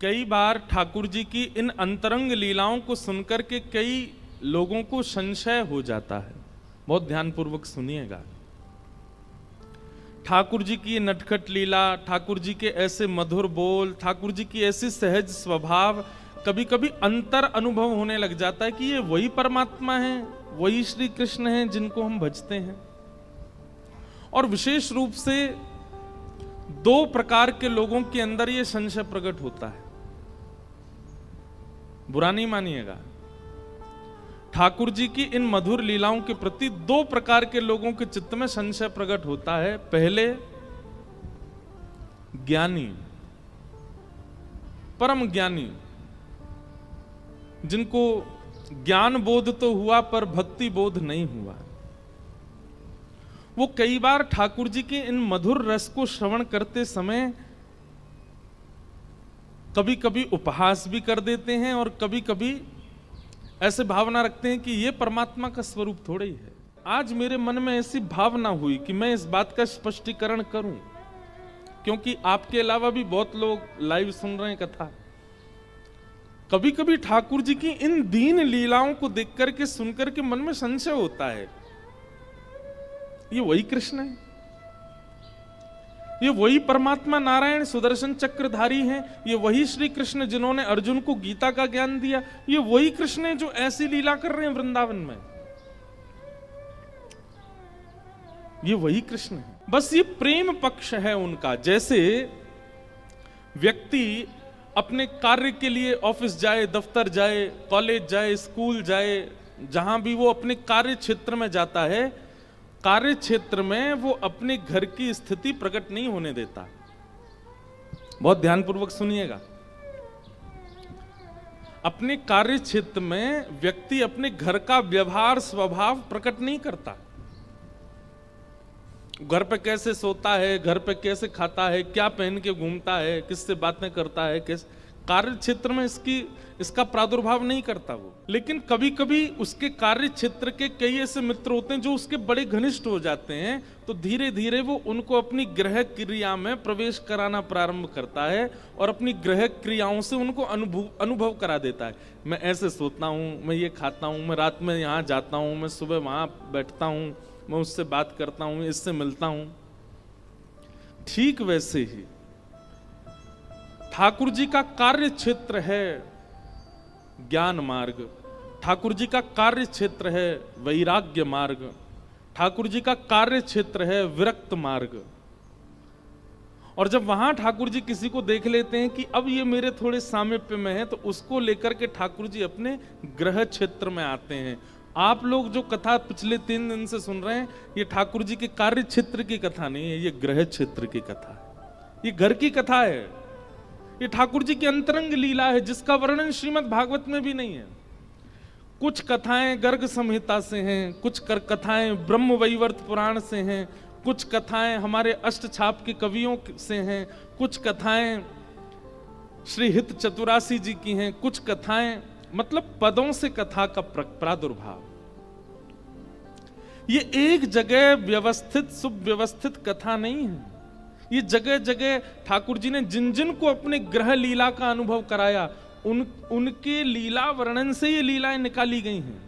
कई बार ठाकुर जी की इन अंतरंग लीलाओं को सुनकर के कई लोगों को संशय हो जाता है। बहुत ध्यानपूर्वक सुनिएगा। ठाकुर जी की नटखट लीला, ठाकुर जी के ऐसे मधुर बोल, ठाकुर जी की ऐसी सहज स्वभाव, कभी कभी अंतर अनुभव होने लग जाता है कि ये वही परमात्मा है, वही श्री कृष्ण हैं जिनको हम भजते हैं। और विशेष रूप से दो प्रकार के लोगों के अंदर ये संशय प्रकट होता है। बुरा नहीं मानिएगा, ठाकुर जी की इन मधुर लीलाओं के प्रति दो प्रकार के लोगों के चित्त में संशय प्रकट होता है। पहले ज्ञानी, परम ज्ञानी, जिनको ज्ञान बोध तो हुआ पर भक्ति बोध नहीं हुआ। वो कई बार ठाकुर जी के इन मधुर रस को श्रवण करते समय कभी कभी उपहास भी कर देते हैं और कभी कभी ऐसे भावना रखते हैं कि ये परमात्मा का स्वरूप थोड़ा ही है। आज मेरे मन में ऐसी भावना हुई कि मैं इस बात का स्पष्टीकरण करूं, क्योंकि आपके अलावा भी बहुत लोग लाइव सुन रहे हैं कथा। कभी कभी ठाकुर जी की इन दीन लीलाओं को देख करके सुनकर के मन में संशय होता है, ये वही कृष्ण है, ये वही परमात्मा नारायण सुदर्शन चक्रधारी हैं, ये वही श्री कृष्ण जिन्होंने अर्जुन को गीता का ज्ञान दिया, ये वही कृष्ण है जो ऐसी लीला कर रहे हैं वृंदावन में, ये वही कृष्ण है। बस ये प्रेम पक्ष है उनका। जैसे व्यक्ति अपने कार्य के लिए ऑफिस जाए, दफ्तर जाए, कॉलेज जाए, स्कूल जाए, जहां भी वो अपने कार्य क्षेत्र में जाता है, कार्य क्षेत्र में वो अपने घर की स्थिति प्रकट नहीं होने देता। बहुत ध्यानपूर्वक सुनिएगा। अपने कार्य क्षेत्र में व्यक्ति अपने घर का व्यवहार स्वभाव प्रकट नहीं करता। घर पे कैसे सोता है, घर पे कैसे खाता है, क्या पहन के घूमता है, किससे बातें करता है, कैसे कार्य क्षेत्र में इसका प्रादुर्भाव नहीं करता वो। लेकिन कभी कभी उसके कार्य क्षेत्र के कई ऐसे मित्र होते हैं जो उसके बड़े घनिष्ठ हो जाते हैं, तो धीरे धीरे वो उनको अपनी गृह क्रिया में प्रवेश कराना प्रारंभ करता है और अपनी गृह क्रियाओं से उनको अनुभव करा देता है। मैं ऐसे सोता हूँ, मैं ये खाता हूँ, मैं रात में यहाँ जाता हूँ, मैं सुबह वहाँ बैठता हूँ, मैं उससे बात करता हूँ, इससे मिलता हूँ। ठीक वैसे ही ठाकुर जी का कार्य क्षेत्र है ज्ञान मार्ग, ठाकुर जी का कार्य क्षेत्र है वैराग्य मार्ग, ठाकुर जी का कार्य क्षेत्र है विरक्त मार्ग। और जब वहां ठाकुर जी किसी को देख लेते हैं कि अब ये मेरे थोड़े सामीप्य में है, तो उसको लेकर के ठाकुर जी अपने गृह क्षेत्र में आते हैं। आप लोग जो कथा पिछले 3 दिन से सुन रहे हैं, ये ठाकुर जी के कार्य क्षेत्र की कथा नहीं है, ये गृह क्षेत्र की कथा है, ये घर की कथा है, ये ठाकुर जी की अंतरंग लीला है जिसका वर्णन श्रीमद् भागवत में भी नहीं है। कुछ कथाएं गर्ग संहिता से हैं, कुछ कथाएं ब्रह्म वैवर्त पुराण से हैं, कुछ कथाएं हमारे अष्टछाप के कवियों से हैं, कुछ कथाएं श्री हित चतुरासी जी की हैं, कुछ कथाएं मतलब पदों से कथा का प्रादुर्भाव। ये एक जगह व्यवस्थित सुव्यवस्थित कथा नहीं है। ये जगह जगह ठाकुर जी ने जिन जिन को अपने गृह लीला का अनुभव कराया, उनके लीला वर्णन से ये लीलाएं निकाली गई हैं।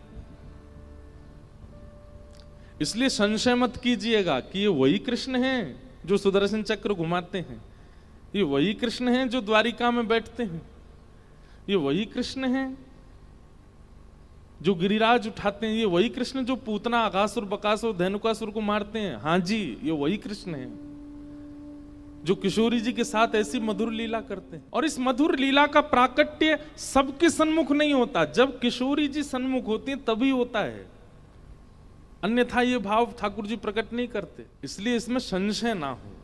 इसलिए संशय मत कीजिएगा कि ये वही कृष्ण हैं जो सुदर्शन चक्र घुमाते हैं, ये वही कृष्ण हैं जो द्वारिका में बैठते हैं, ये वही कृष्ण हैं जो गिरिराज उठाते हैं, ये वही कृष्ण जो पूतना अघासुर बकासुर धेनुकासुर को मारते हैं। हाँ जी, ये वही कृष्ण हैं जो किशोरी जी के साथ ऐसी मधुर लीला करते हैं। और इस मधुर लीला का प्राकट्य सबके सन्मुख नहीं होता, जब किशोरी जी सन्मुख होती हैं तभी होता है, अन्यथा ये भाव ठाकुर जी प्रकट नहीं करते। इसलिए इसमें संशय ना हो।